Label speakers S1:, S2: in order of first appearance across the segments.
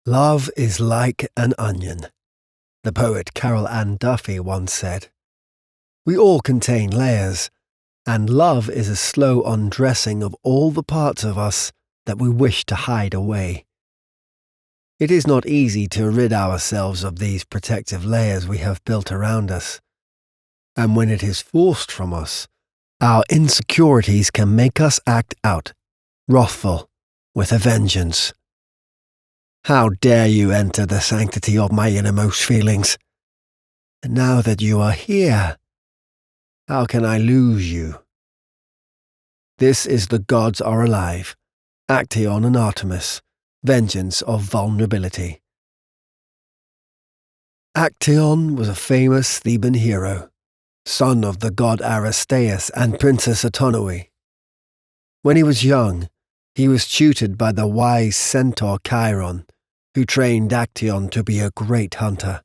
S1: Love is like an onion, the poet Carol Ann Duffy once said. We all contain layers, and love is a slow undressing of all the parts of us that we wish to hide away. It is not easy to rid ourselves of these protective layers we have built around us, and when it is forced from us, our insecurities can make us act out, wrathful, with a vengeance. How dare you enter the sanctity of my innermost feelings? And now that you are here, how can I lose you? This is The Gods Are Alive, Acteon and Artemis, Vengeance of Vulnerability. Acteon was a famous Theban hero, son of the god Aristeus and Princess Autonoe. When he was young, he was tutored by the wise centaur Chiron, who trained Acteon to be a great hunter.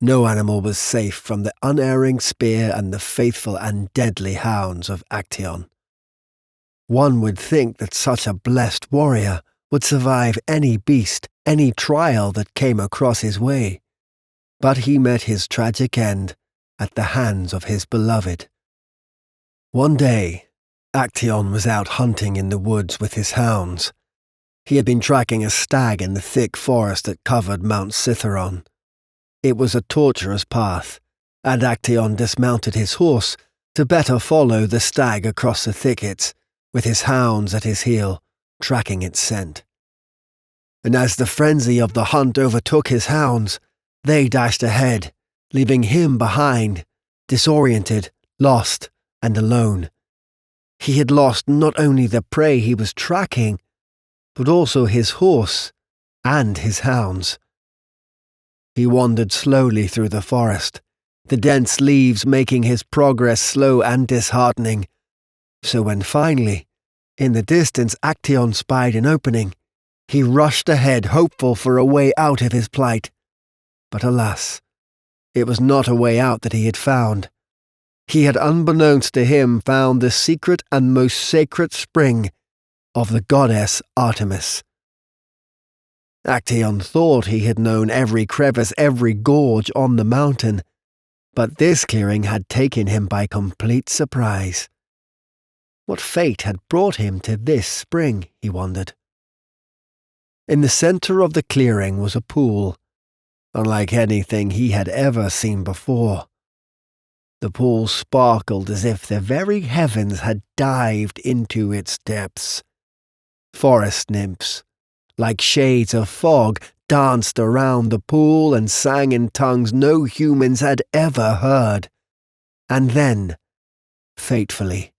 S1: No animal was safe from the unerring spear and the faithful and deadly hounds of Acteon. One would think that such a blessed warrior would survive any beast, any trial that came across his way. But he met his tragic end at the hands of his beloved. One day, Acteon was out hunting in the woods with his hounds. He had been tracking a stag in the thick forest that covered Mount Cithaeron. It was a tortuous path, and Acteon dismounted his horse to better follow the stag across the thickets, with his hounds at his heel, tracking its scent. And as the frenzy of the hunt overtook his hounds, they dashed ahead, leaving him behind, disoriented, lost, and alone. He had lost not only the prey he was tracking, but also his horse and his hounds. He wandered slowly through the forest, the dense leaves making his progress slow and disheartening. So when finally, in the distance, Acteon spied an opening, he rushed ahead, hopeful for a way out of his plight. But alas, it was not a way out that he had found. He had, unbeknownst to him, found the secret and most sacred spring of the goddess Artemis. Acteon thought he had known every crevice, every gorge on the mountain, but this clearing had taken him by complete surprise. What fate had brought him to this spring, he wondered. In the center of the clearing was a pool, unlike anything he had ever seen before. The pool sparkled as if the very heavens had dived into its depths. Forest nymphs, like shades of fog, danced around the pool and sang in tongues no humans had ever heard. And then, fatefully,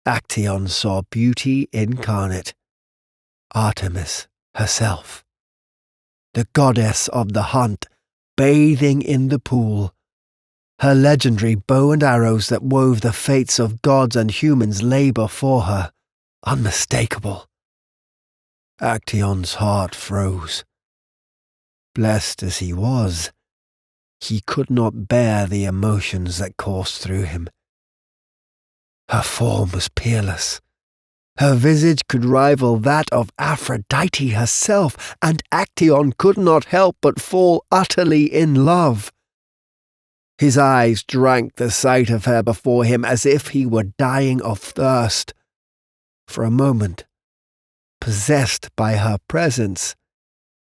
S1: Acteon saw beauty incarnate, Artemis herself, the goddess of the hunt, bathing in the pool. Her legendary bow and arrows that wove the fates of gods and humans lay before her, unmistakable. Acteon's heart froze. Blessed as he was, he could not bear the emotions that coursed through him. Her form was peerless. Her visage could rival that of Aphrodite herself, and Acteon could not help but fall utterly in love. His eyes drank the sight of her before him as if he were dying of thirst. For a moment, possessed by her presence,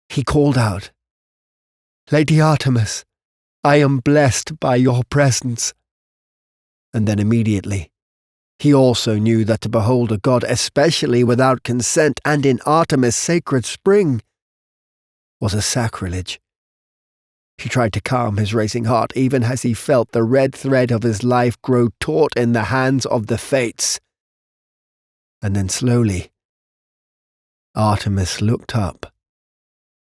S1: he called out, "Lady Artemis, I am blessed by your presence." And then immediately, he also knew that to behold a god, especially without consent and in Artemis' sacred spring, was a sacrilege. He tried to calm his racing heart even as he felt the red thread of his life grow taut in the hands of the fates. And then slowly, Artemis looked up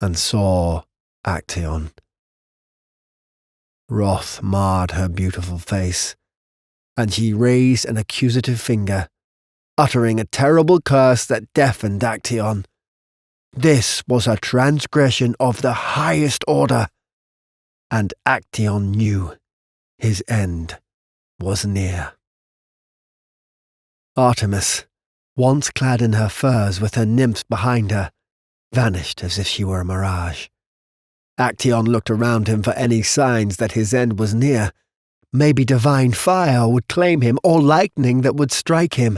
S1: and saw Acteon. Wrath marred her beautiful face, and she raised an accusative finger, uttering a terrible curse that deafened Acteon. This was a transgression of the highest order, and Acteon knew his end was near. Artemis, once clad in her furs with her nymphs behind her, vanished as if she were a mirage. Acteon looked around him for any signs that his end was near. Maybe divine fire would claim him, or lightning that would strike him.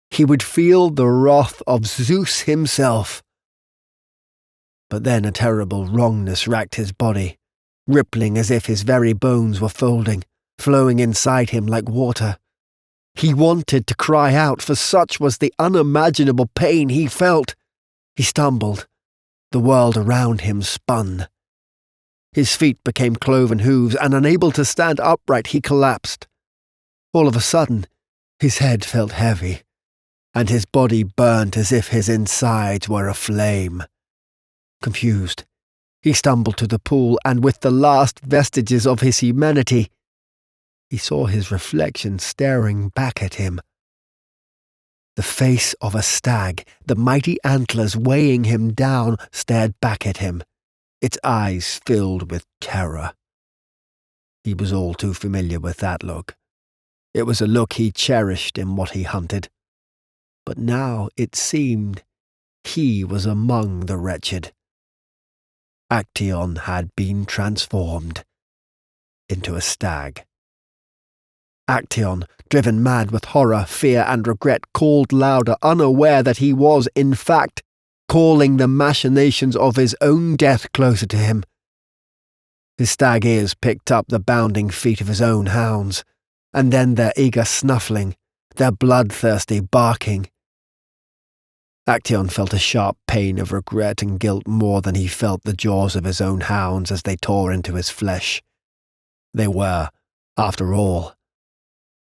S1: He would feel the wrath of Zeus himself. But then a terrible wrongness racked his body, rippling as if his very bones were folding, flowing inside him like water. He wanted to cry out, for such was the unimaginable pain he felt. He stumbled. The world around him spun. His feet became cloven hooves, and unable to stand upright, he collapsed. All of a sudden, his head felt heavy, and his body burnt as if his insides were aflame. Confused, he stumbled to the pool, and with the last vestiges of his humanity, he saw his reflection staring back at him. The face of a stag, the mighty antlers weighing him down, stared back at him, its eyes filled with terror. He was all too familiar with that look. It was a look he cherished in what he hunted. But now it seemed he was among the wretched. Acteon had been transformed into a stag. Acteon, driven mad with horror, fear, and regret, called louder, unaware that he was, in fact, calling the machinations of his own death closer to him. His stag ears picked up the bounding feet of his own hounds, and then their eager snuffling, their bloodthirsty barking. Acteon felt a sharp pain of regret and guilt more than he felt the jaws of his own hounds as they tore into his flesh. They were, after all,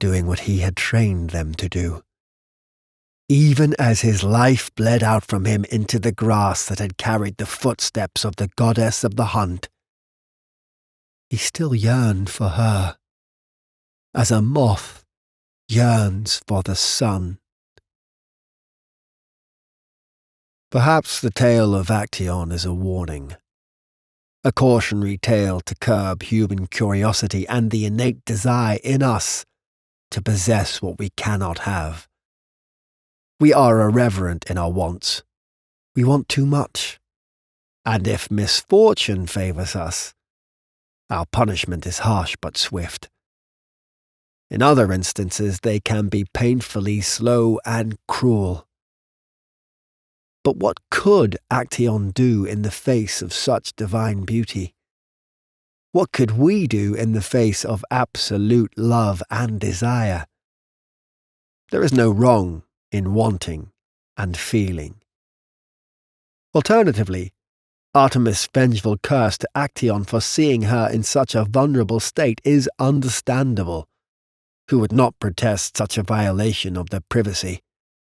S1: doing what he had trained them to do. Even as his life bled out from him into the grass that had carried the footsteps of the goddess of the hunt, he still yearned for her, as a moth yearns for the sun. Perhaps the tale of Acteon is a warning, a cautionary tale to curb human curiosity and the innate desire in us to possess what we cannot have. We are irreverent in our wants. We want too much. And if misfortune favours us, our punishment is harsh but swift. In other instances, they can be painfully slow and cruel. But what could Acteon do in the face of such divine beauty? What could we do in the face of absolute love and desire? There is no wrong in wanting and feeling. Alternatively, Artemis' vengeful curse to Acteon for seeing her in such a vulnerable state is understandable. Who would not protest such a violation of their privacy?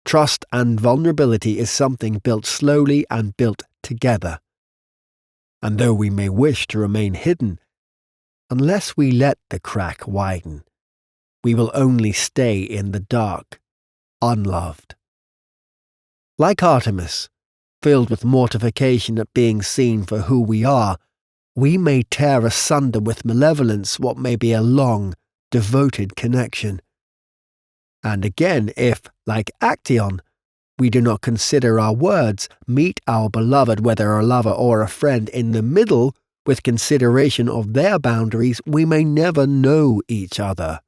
S1: Trust and vulnerability is something built slowly and built together. And though we may wish to remain hidden, unless we let the crack widen, we will only stay in the dark, unloved. Like Artemis, filled with mortification at being seen for who we are, we may tear asunder with malevolence what may be a long, devoted connection. And again, if, like Acteon, we do not consider our words, meet our beloved, whether a lover or a friend, in the middle with consideration of their boundaries, we may never know each other.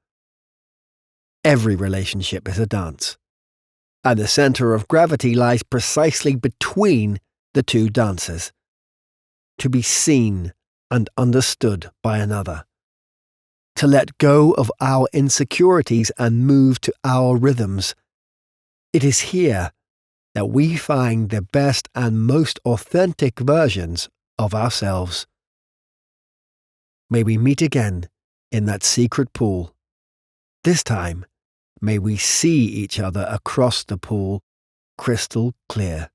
S1: Every relationship is a dance, and the center of gravity lies precisely between the two dancers. To be seen and understood by another. To let go of our insecurities and move to our rhythms. It is here that we find the best and most authentic versions of ourselves. May we meet again in that secret pool. This time, may we see each other across the pool, crystal clear.